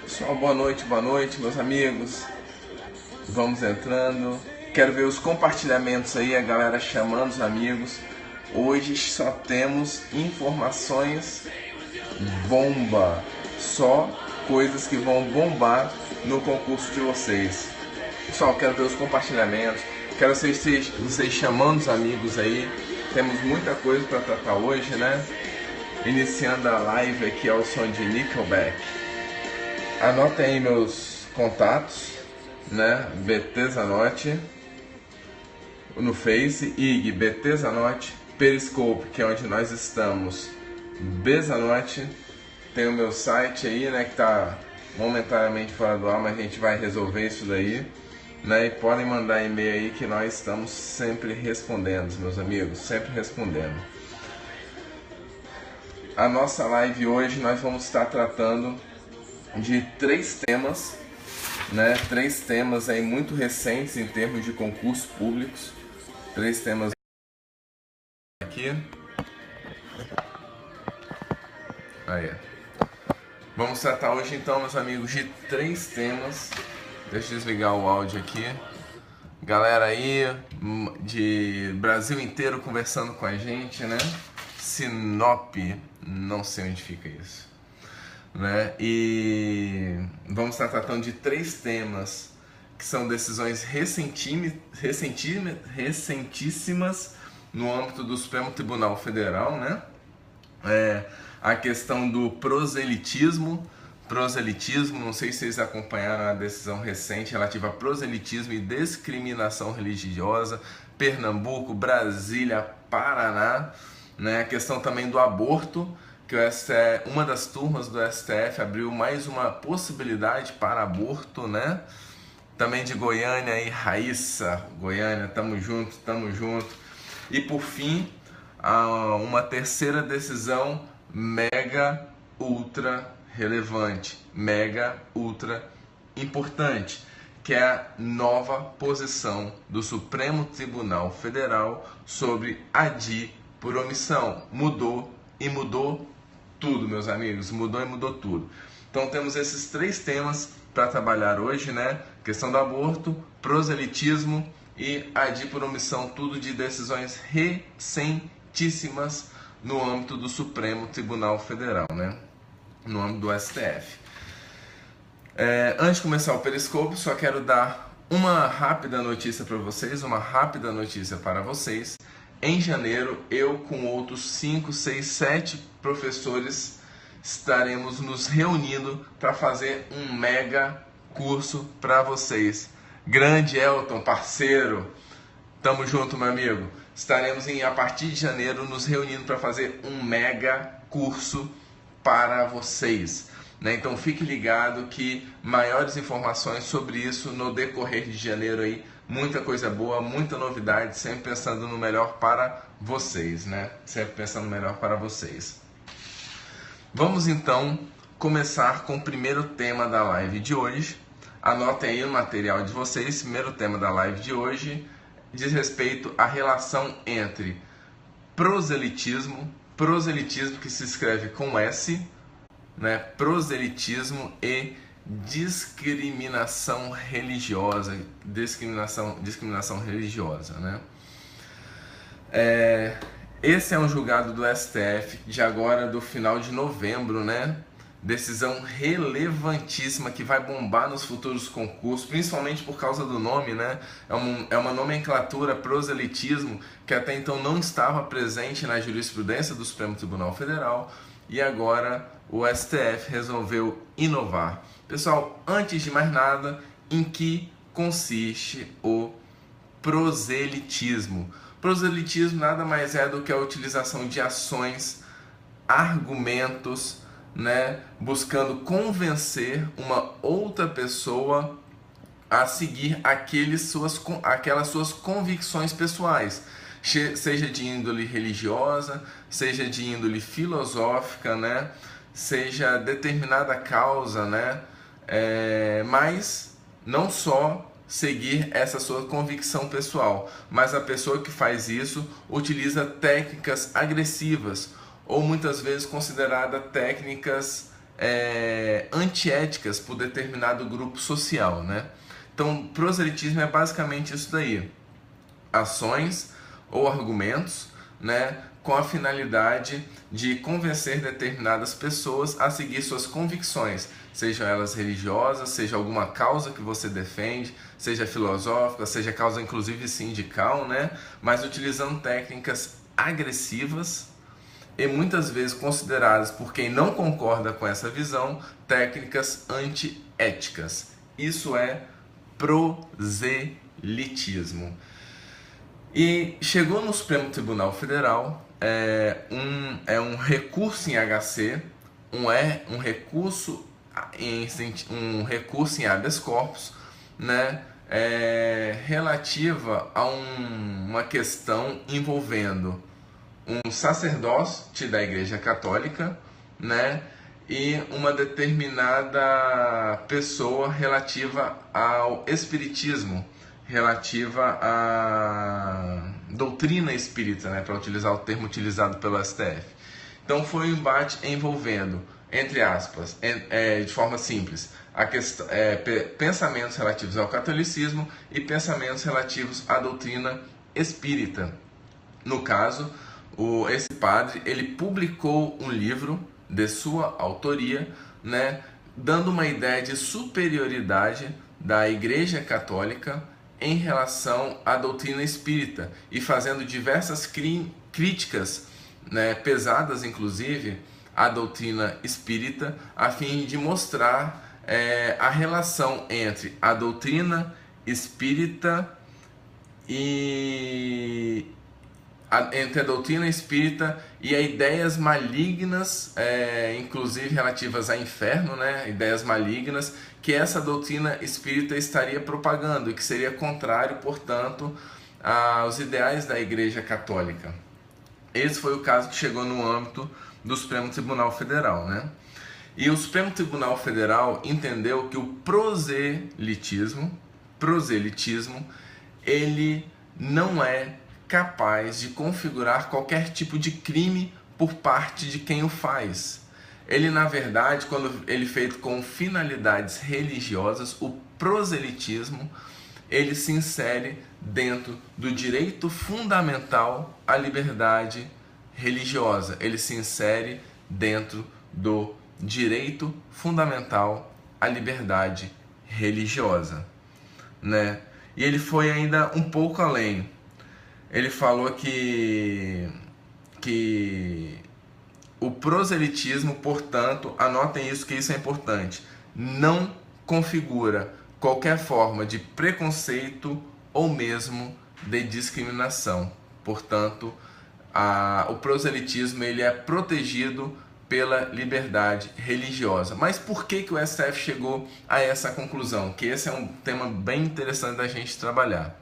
Pessoal, boa noite, meus amigos. Vamos entrando. Quero ver os compartilhamentos aí, a galera chamando os amigos. Hoje só temos informações bomba, só coisas que vão bombar no concurso de vocês. Pessoal, quero ver os compartilhamentos, quero vocês chamando os amigos aí. Temos muita coisa para tratar hoje, né? Iniciando a live aqui ao som de Nickelback. Anotem aí meus contatos, né? BT Zanotti no Face, IG BT Zanotti, Periscope, que é onde nós estamos, Bezanotti. Tem o meu site aí, né, que tá momentaneamente fora do ar, mas a gente vai resolver isso daí, né? E podem mandar e-mail aí que nós estamos sempre respondendo, meus amigos, sempre respondendo. A nossa live hoje nós vamos estar tratando de 3 temas, né? 3 temas aí muito recentes em termos de concursos públicos. 3 temas aqui. Aí. Vamos tratar hoje então, meus amigos, de 3 temas. Deixa eu desligar o áudio aqui. Galera aí de Brasil inteiro conversando com a gente, né? Sinop, não sei onde fica isso, né? E vamos estar tratando de 3 temas que são decisões recentíssimas no âmbito do Supremo Tribunal Federal, né? A questão do proselitismo, não sei se vocês acompanharam a decisão recente relativa a proselitismo e discriminação religiosa, Pernambuco, Brasília, Paraná, né? A questão também do aborto, que o STF, uma das turmas do STF abriu mais uma possibilidade para aborto, né? Também de Goiânia e Raíssa, Goiânia, tamo junto. E por fim, uma terceira decisão mega ultra relevante, mega ultra importante, que é a nova posição do Supremo Tribunal Federal sobre ADI por omissão. Mudou tudo, meus amigos, mudou tudo. Então temos esses 3 temas para trabalhar hoje, né? Questão do aborto, proselitismo e ADI por omissão, tudo de decisões recentíssimas no âmbito do Supremo Tribunal Federal, né? No âmbito do STF. Antes de começar o Periscope, só quero dar uma rápida notícia para vocês, Em janeiro, eu com outros 5, 6, 7 professores estaremos nos reunindo para fazer um mega curso para vocês. Grande Elton, parceiro, tamo junto, meu amigo. Estaremos a partir de janeiro nos reunindo para fazer um mega curso para vocês, né? Então fique ligado que maiores informações sobre isso no decorrer de janeiro aí. Muita coisa boa, muita novidade, sempre pensando no melhor para vocês, né? Sempre pensando no melhor para vocês. Vamos então começar com o primeiro tema da live de hoje. Anotem aí o material de vocês. Primeiro tema da live de hoje diz respeito à relação entre proselitismo que se escreve com S, né? Proselitismo e discriminação religiosa, né? Esse é um julgado do STF de agora, do final de novembro, né? Decisão relevantíssima que vai bombar nos futuros concursos, principalmente por causa do nome, né? É uma nomenclatura, proselitismo, que até então não estava presente na jurisprudência do Supremo Tribunal Federal, e agora o STF resolveu inovar. Pessoal, antes de mais nada, em que consiste o proselitismo? Proselitismo nada mais é do que a utilização de ações, argumentos, né, buscando convencer uma outra pessoa a seguir aquelas suas convicções pessoais, seja de índole religiosa, seja de índole filosófica, né, seja determinada causa, né, mas não só seguir essa sua convicção pessoal, mas a pessoa que faz isso utiliza técnicas agressivas ou muitas vezes considerada técnicas antiéticas por determinado grupo social, né? Então, proselitismo é basicamente isso daí: ações ou argumentos, né, com a finalidade de convencer determinadas pessoas a seguir suas convicções, sejam elas religiosas, seja alguma causa que você defende, seja filosófica, seja causa inclusive sindical, né, mas utilizando técnicas agressivas e muitas vezes consideradas por quem não concorda com essa visão, técnicas antiéticas. Isso é proselitismo. E chegou no Supremo Tribunal Federal um recurso em HC, um recurso em habeas corpus, né, relativa a uma questão envolvendo um sacerdote da Igreja Católica, né, e uma determinada pessoa relativa ao espiritismo, relativa à doutrina espírita, né, para utilizar o termo utilizado pelo STF. Então foi um embate envolvendo, entre aspas, de forma simples, pensamentos relativos ao catolicismo e pensamentos relativos à doutrina espírita. No caso, esse padre, ele publicou um livro de sua autoria, né, dando uma ideia de superioridade da Igreja Católica em relação à doutrina espírita e fazendo diversas críticas, né, pesadas inclusive, à doutrina espírita, a fim de mostrar a relação entre a doutrina espírita e entre a doutrina espírita e as ideias malignas, inclusive relativas a inferno, né? Ideias malignas que essa doutrina espírita estaria propagando e que seria contrário, portanto, aos ideais da Igreja Católica. Esse foi o caso que chegou no âmbito do Supremo Tribunal Federal, né? E o Supremo Tribunal Federal entendeu que o proselitismo, ele não é capaz de configurar qualquer tipo de crime por parte de quem o faz. Ele, na verdade, quando ele é feito com finalidades religiosas, o proselitismo, ele se insere dentro do direito fundamental à liberdade religiosa. Ele se insere dentro do direito fundamental à liberdade religiosa, né? E ele foi ainda um pouco além. Ele falou que o proselitismo, portanto, anotem isso, que isso é importante, não configura qualquer forma de preconceito ou mesmo de discriminação. Portanto, o proselitismo, ele é protegido pela liberdade religiosa. Mas por que o STF chegou a essa conclusão? Que esse é um tema bem interessante da gente trabalhar,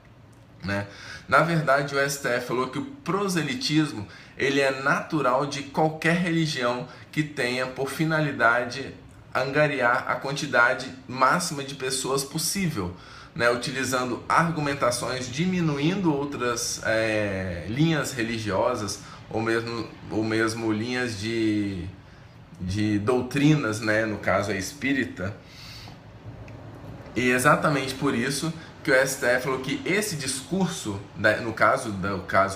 né? Na verdade, o STF falou que o proselitismo, ele é natural de qualquer religião que tenha por finalidade angariar a quantidade máxima de pessoas possível, né? Utilizando argumentações, diminuindo outras linhas religiosas ou mesmo linhas de doutrinas, né? No caso é espírita. E exatamente por isso que o STF falou que esse discurso, no caso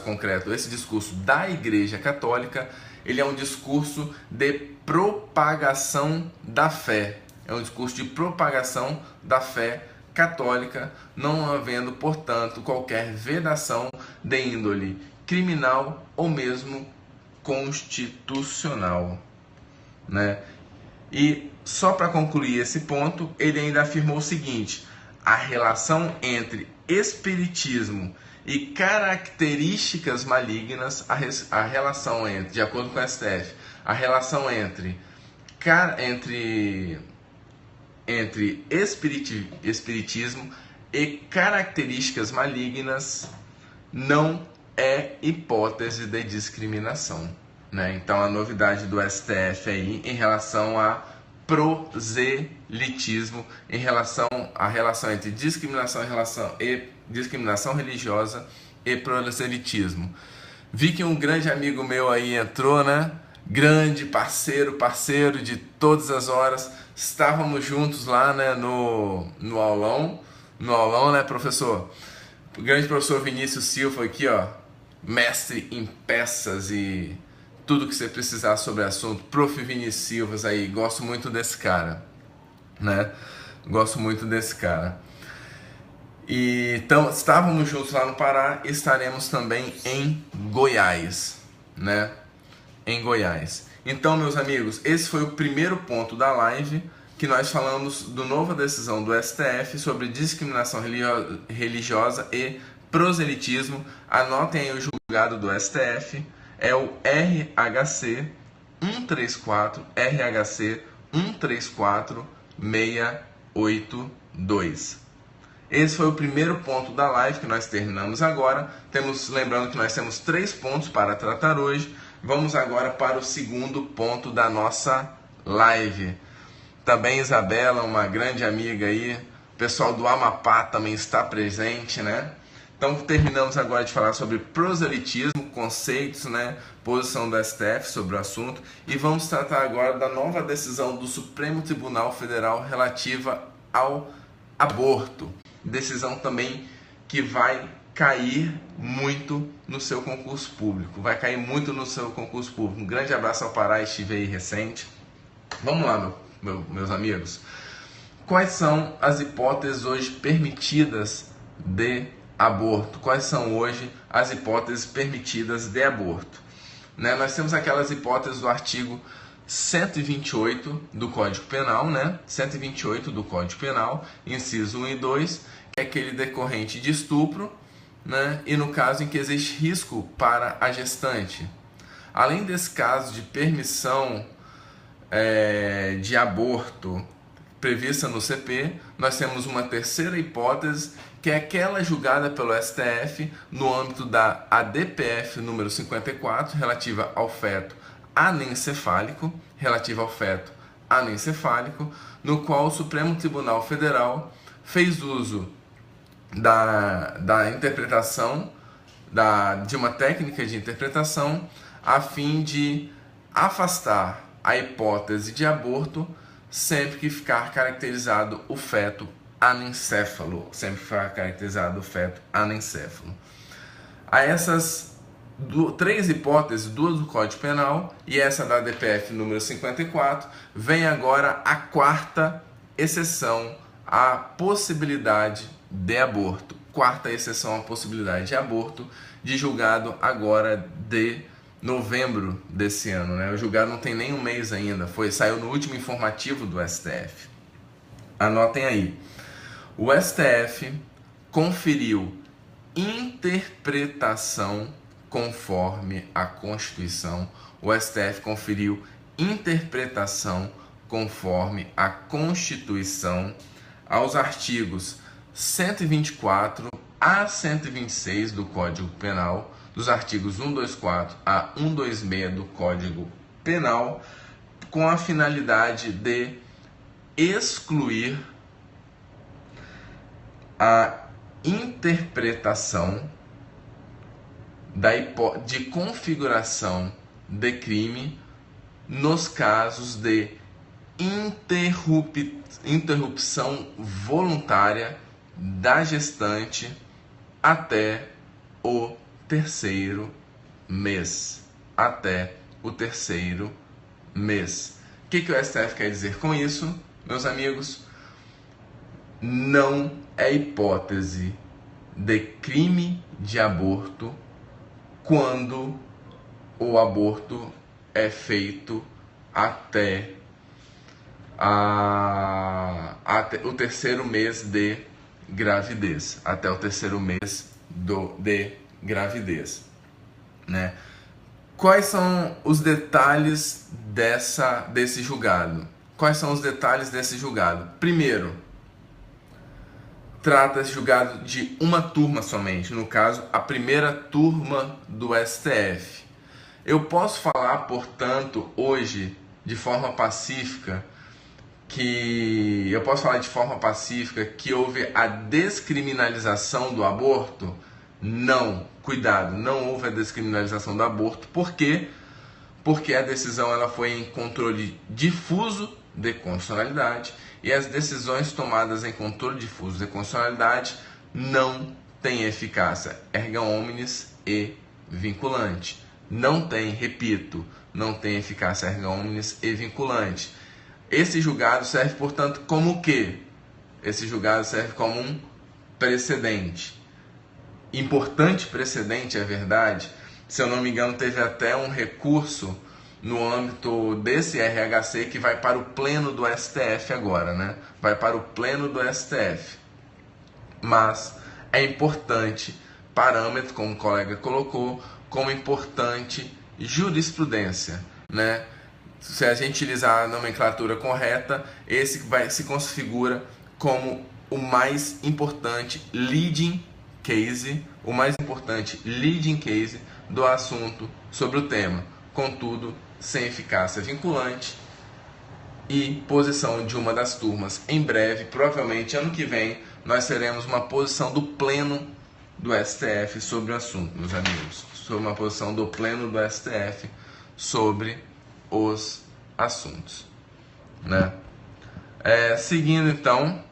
concreto, esse discurso da Igreja Católica, ele é um discurso de propagação da fé. É um discurso de propagação da fé católica, não havendo, portanto, qualquer vedação de índole criminal ou mesmo constitucional, né? E só para concluir esse ponto, ele ainda afirmou o seguinte: a relação entre espiritismo e características malignas, a relação entre, de acordo com o STF, a relação entre espiritismo e características malignas não é hipótese de discriminação, né? Então a novidade do STF aí em relação a proselitismo, em relação à relação entre discriminação religiosa e proselitismo. Vi que um grande amigo meu aí entrou, né? grande parceiro de todas as horas. Estávamos juntos lá, né, no aulão, né, professor? O grande professor Vinícius Silva aqui, ó, mestre em peças e tudo que você precisar sobre o assunto. Prof. Vinícius Silva aí, gosto muito desse cara, né? Gosto muito desse cara. E então, estávamos juntos lá no Pará, estaremos também em Goiás, né? Em Goiás. Então, meus amigos, esse foi o primeiro ponto da live, que nós falamos do nova decisão do STF sobre discriminação religiosa e proselitismo. Anotem aí o julgado do STF, é o RHC 134, RHC 134682. Esse foi o primeiro ponto da live que nós terminamos agora. Lembrando que nós temos 3 pontos para tratar hoje. Vamos agora para o segundo ponto da nossa live. Também Isabela, uma grande amiga aí. O pessoal do Amapá também está presente, né? Então terminamos agora de falar sobre proselitismo, conceitos, né? Posição do STF sobre o assunto. E vamos tratar agora da nova decisão do Supremo Tribunal Federal relativa ao aborto. Decisão também que vai cair muito no seu concurso público. Vai cair muito no seu concurso público. Um grande abraço ao Pará, estive aí recente. Vamos lá, meus amigos. Quais são as hipóteses hoje permitidas de aborto? Quais são hoje as hipóteses permitidas de aborto? Né? Nós temos aquelas hipóteses do artigo 128 do Código Penal, né? 128 do Código Penal, inciso 1 e 2, que é aquele decorrente de estupro, né? E no caso em que existe risco para a gestante. Além desse caso de permissão de aborto prevista no CP, nós temos uma terceira hipótese, que é aquela julgada pelo STF no âmbito da ADPF número 54, relativa ao feto anencefálico, no qual o Supremo Tribunal Federal fez uso da interpretação, de uma técnica de interpretação, a fim de afastar a hipótese de aborto sempre que ficar caracterizado o feto anencéfalo. A essas 3 hipóteses, 2 do Código Penal e essa da DPF número 54, vem agora a 4ª exceção à possibilidade de aborto. 4ª exceção à possibilidade de aborto, de julgado agora de novembro desse ano, né? O julgado não tem nem um mês ainda, saiu no último informativo do STF. Anotem aí. O STF conferiu interpretação conforme a Constituição. O STF conferiu interpretação conforme a Constituição aos artigos 124 a 126 do Código Penal, dos artigos 124 a 126 do Código Penal, com a finalidade de excluir a interpretação de configuração de crime nos casos de interrupção voluntária da gestante até o 3º mês. O que o STF quer dizer com isso, meus amigos? Não é hipótese de crime de aborto quando o aborto é feito até o 3º mês de gravidez, de gravidez, né? Quais são os detalhes desse julgado? Primeiro, trata-se de julgado de uma turma somente, no caso, a primeira turma do STF. Eu posso falar, portanto, hoje, de forma pacífica, que houve a descriminalização do aborto? Não, cuidado, não houve a descriminalização do aborto. Por quê? porque a decisão ela foi em controle difuso de constitucionalidade e as decisões tomadas em controle difuso de constitucionalidade não têm eficácia erga omnes e vinculante. Não tem, repito, não tem eficácia erga omnes e vinculante. Esse julgado serve, portanto, como o quê? Esse julgado serve como um precedente. Importante precedente, é verdade. Se eu não me engano, teve até um recurso no âmbito desse RHC que vai para o pleno do STF agora, né? Vai para o pleno do STF. Mas é importante parâmetro, como o colega colocou, como importante jurisprudência, né? Se a gente utilizar a nomenclatura correta, esse se configura como o mais importante leading case, do assunto sobre o tema, contudo, sem eficácia vinculante e posição de uma das turmas. Em breve, provavelmente ano que vem, nós teremos uma posição do pleno do STF sobre o assunto, meus amigos, sobre uma posição do pleno do STF sobre os assuntos, né? Seguindo então,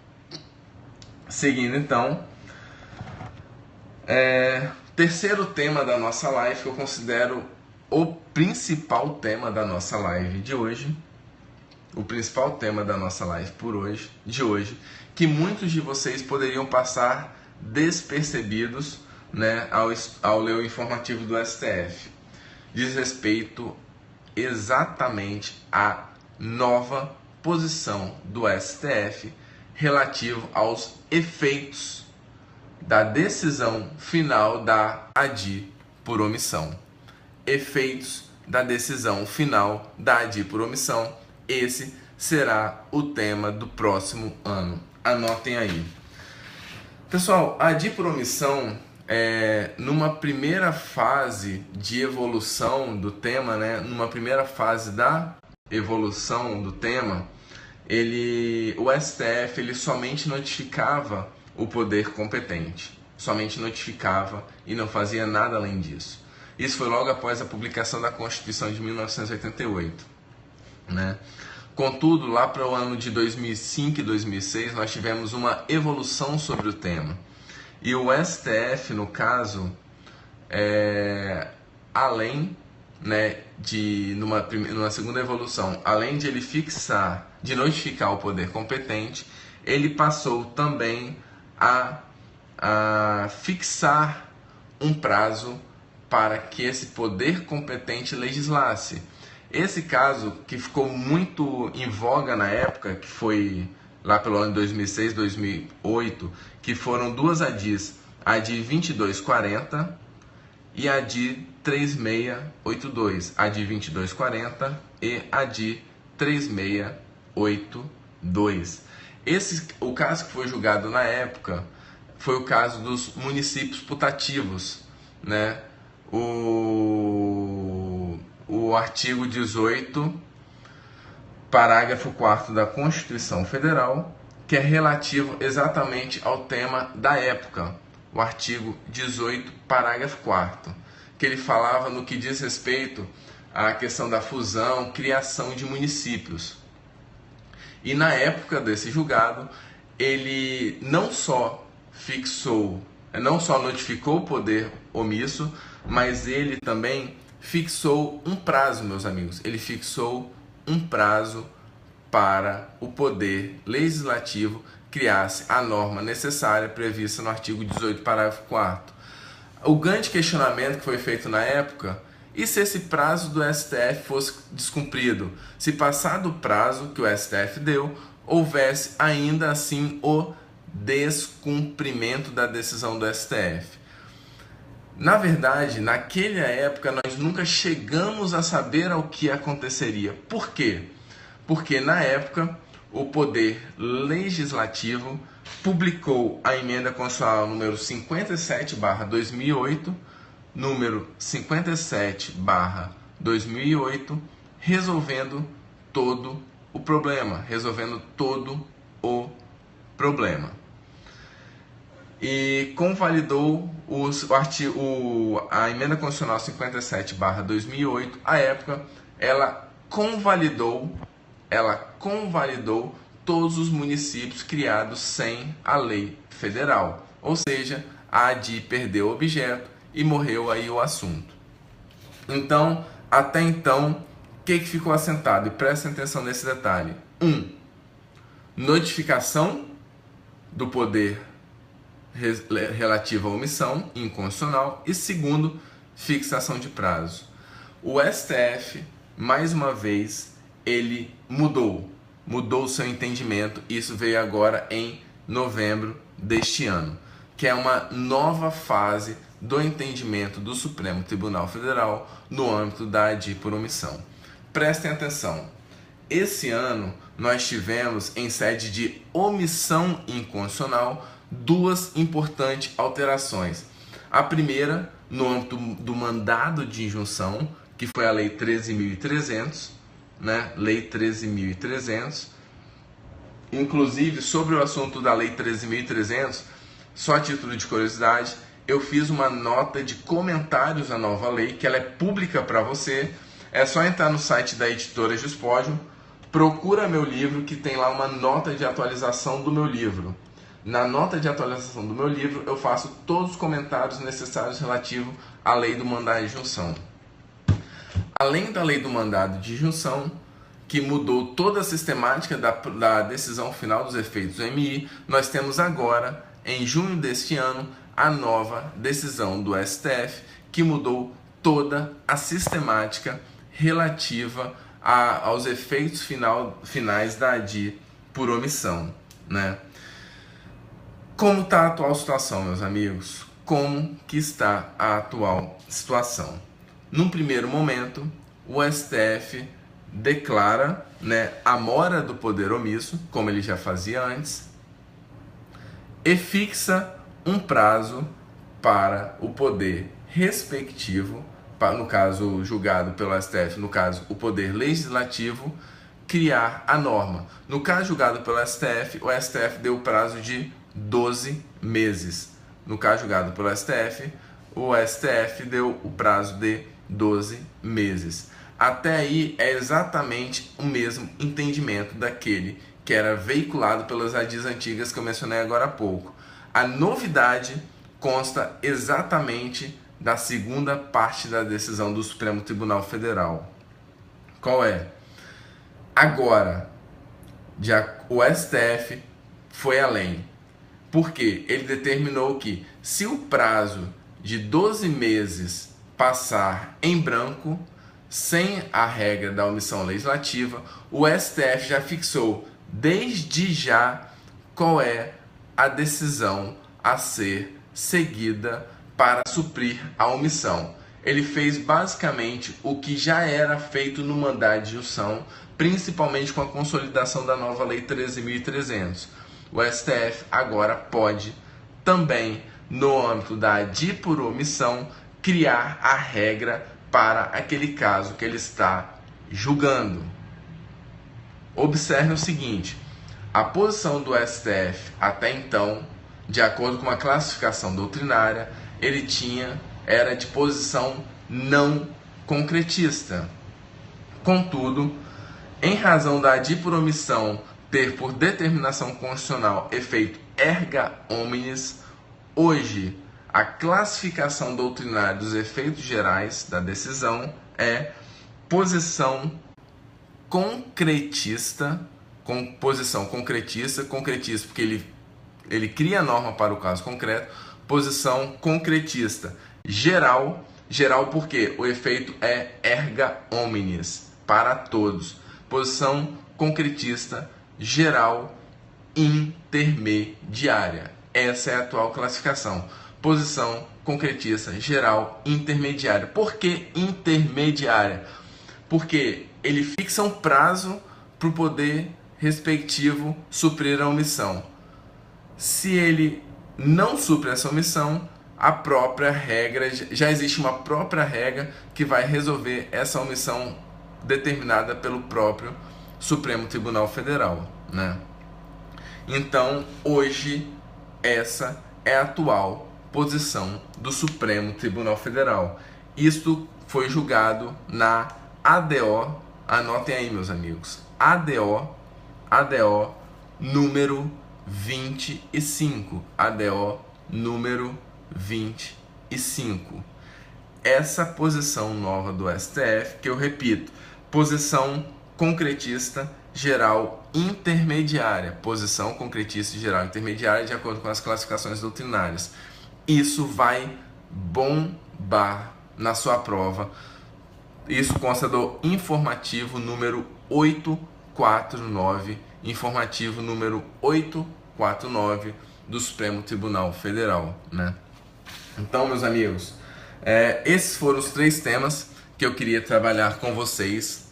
terceiro tema da nossa live, que eu considero o principal tema da nossa live de hoje, de hoje, que muitos de vocês poderiam passar despercebidos, né, ao ler o informativo do STF. Diz respeito exatamente à nova posição do STF relativo aos efeitos da decisão final da ADI por omissão. Efeitos da decisão final da ADI por omissão. Esse será o tema do próximo ano. Anotem aí. Pessoal, a ADI por omissão, numa primeira fase de evolução do tema, né? Numa primeira fase da evolução do tema, o STF ele somente notificava o poder competente, somente notificava e não fazia nada além disso. Isso foi logo após a publicação da Constituição de 1988, né? Contudo, lá para o ano de 2005 e 2006, nós tivemos uma evolução sobre o tema. E o STF, no caso, além, né, numa segunda evolução, além de ele de notificar o poder competente, ele passou também a fixar um prazo para que esse poder competente legislasse. Esse caso, que ficou muito em voga na época, que foi lá pelo ano de 2006, 2008, que foram duas ADIs, a ADI 2240 e a ADI 3682, a ADI 2240 e a ADI 3682. O caso que foi julgado na época foi o caso dos municípios putativos, né? O artigo 18, parágrafo 4º da Constituição Federal, que é relativo exatamente ao tema da época, o artigo 18, parágrafo 4º, que ele falava no que diz respeito à questão da fusão, criação de municípios. E na época desse julgado, ele não só notificou o poder omisso, mas ele também fixou um prazo, meus amigos. Ele fixou um prazo para o poder legislativo criasse a norma necessária prevista no artigo 18, parágrafo 4º. O grande questionamento que foi feito na época: e se esse prazo do STF fosse descumprido? Se passado o prazo que o STF deu, houvesse ainda assim o descumprimento da decisão do STF. Na verdade, naquela época, nós nunca chegamos a saber o que aconteceria. Por quê? Porque na época, o Poder Legislativo publicou a emenda constitucional número 57/2008, número 57/2008, resolvendo todo o problema. e convalidou a emenda constitucional 57/2008. À época, ela convalidou todos os municípios criados sem a lei federal. Ou seja, a ADI perdeu o objeto e morreu aí o assunto. Então, até então, o que ficou assentado? E prestem atenção nesse detalhe. 1. Notificação do poder relativo à omissão inconstitucional. E 2, fixação de prazo. O STF, mais uma vez, ele mudou o seu entendimento. Isso veio agora em novembro deste ano, que é uma nova fase do entendimento do Supremo Tribunal Federal no âmbito da ADI por omissão. Prestem atenção, esse ano nós tivemos, em sede de omissão inconstitucional, 2 importantes alterações. A primeira, no âmbito do mandado de injunção, que foi a Lei 13.300, né? Lei 13.300. Inclusive, sobre o assunto da Lei 13.300, só a título de curiosidade, eu fiz uma nota de comentários à nova lei, que ela é pública para você. É só entrar no site da editora Juspodium, procura meu livro, que tem lá uma nota de atualização do meu livro. Na nota de atualização do meu livro, eu faço todos os comentários necessários relativos à lei do mandado de injunção. Além da lei do mandado de injunção, que mudou toda a sistemática da decisão final dos efeitos do MI, nós temos agora, em junho deste ano, a nova decisão do STF, que mudou toda a sistemática relativa aos efeitos finais da ADI por omissão, né? Como está a atual situação, meus amigos? Como que está a atual situação? Num primeiro momento, o STF declara, né, a mora do poder omisso, como ele já fazia antes, e fixa um prazo para o poder respectivo, no caso julgado pelo STF, no caso o poder legislativo, criar a norma. No caso julgado pelo STF, o STF deu o prazo de 12 meses. No caso julgado pelo STF, o STF deu o prazo de 12 meses. Até aí é exatamente o mesmo entendimento daquele que era veiculado pelas ADIs antigas que eu mencionei agora há pouco. A novidade consta exatamente da segunda parte da decisão do Supremo Tribunal Federal. Qual é? Agora, o STF foi além. Porque ele determinou que, se o prazo de 12 meses passar em branco, sem a regra da omissão legislativa, o STF já fixou desde já qual é a decisão a ser seguida para suprir a omissão. Ele fez basicamente o que já era feito no mandado de injunção, principalmente com a consolidação da nova Lei 13.300. O STF agora pode também, no âmbito da ADI por omissão, criar a regra para aquele caso que ele está julgando. Observe o seguinte, a posição do STF até então, de acordo com a classificação doutrinária, era de posição não concretista. Contudo, em razão da ADI por omissão ter por determinação constitucional efeito erga omnes, hoje a classificação doutrinária dos efeitos gerais da decisão é posição concretista, concretista porque ele cria a norma para o caso concreto, posição concretista geral porque o efeito é erga omnes, para todos, posição concretista geral intermediária. Essa é a atual classificação. Posição concretista geral intermediária. Por que intermediária? Porque ele fixa um prazo para o poder respectivo suprir a omissão. Se ele não supre essa omissão, a própria regra, já existe uma própria regra que vai resolver essa omissão determinada pelo próprio Supremo Tribunal Federal, né? Então, hoje, essa é a atual posição do Supremo Tribunal Federal. Isto foi julgado na ADO, anotem aí, meus amigos, ADO número 25, ADO número 25. Essa posição nova do STF, que eu repito, posição concretista geral intermediária, posição concretista geral intermediária de acordo com as classificações doutrinárias. Isso vai bombar na sua prova. Isso consta do informativo número 849, informativo número 849 do Supremo Tribunal Federal, né? Então, meus amigos, esses foram os 3 temas que eu queria trabalhar com vocês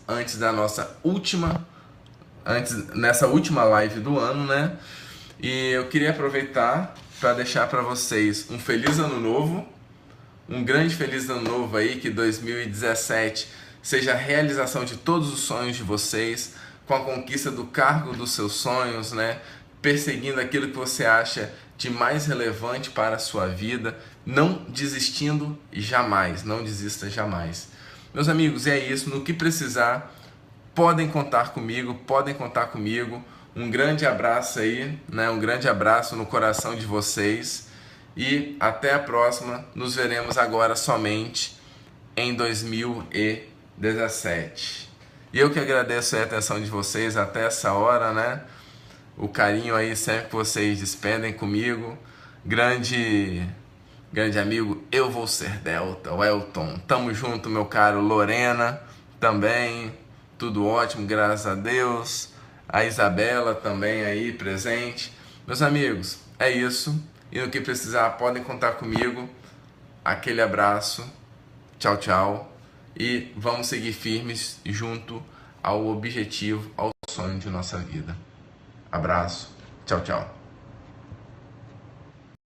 nessa última live do ano, né? E eu queria aproveitar para deixar para vocês um feliz ano novo, um grande feliz ano novo aí, que 2017 seja a realização de todos os sonhos de vocês, com a conquista do cargo dos seus sonhos, né? Perseguindo aquilo que você acha de mais relevante para a sua vida, não desistindo jamais, não desista jamais. Meus amigos, é isso, no que precisar, podem contar comigo, um grande abraço aí, né? Um grande abraço no coração de vocês e até a próxima, nos veremos agora somente em 2017. E eu que agradeço a atenção de vocês até essa hora, né? O carinho aí sempre que vocês despendem comigo. Grande amigo, eu vou ser Delta, o Elton. Tamo junto, meu caro. Lorena também, tudo ótimo, graças a Deus. A Isabela também aí presente. Meus amigos, é isso. E no que precisar, podem contar comigo. Aquele abraço. Tchau, tchau. E vamos seguir firmes junto ao objetivo, ao sonho de nossa vida. Abraço. Tchau, tchau.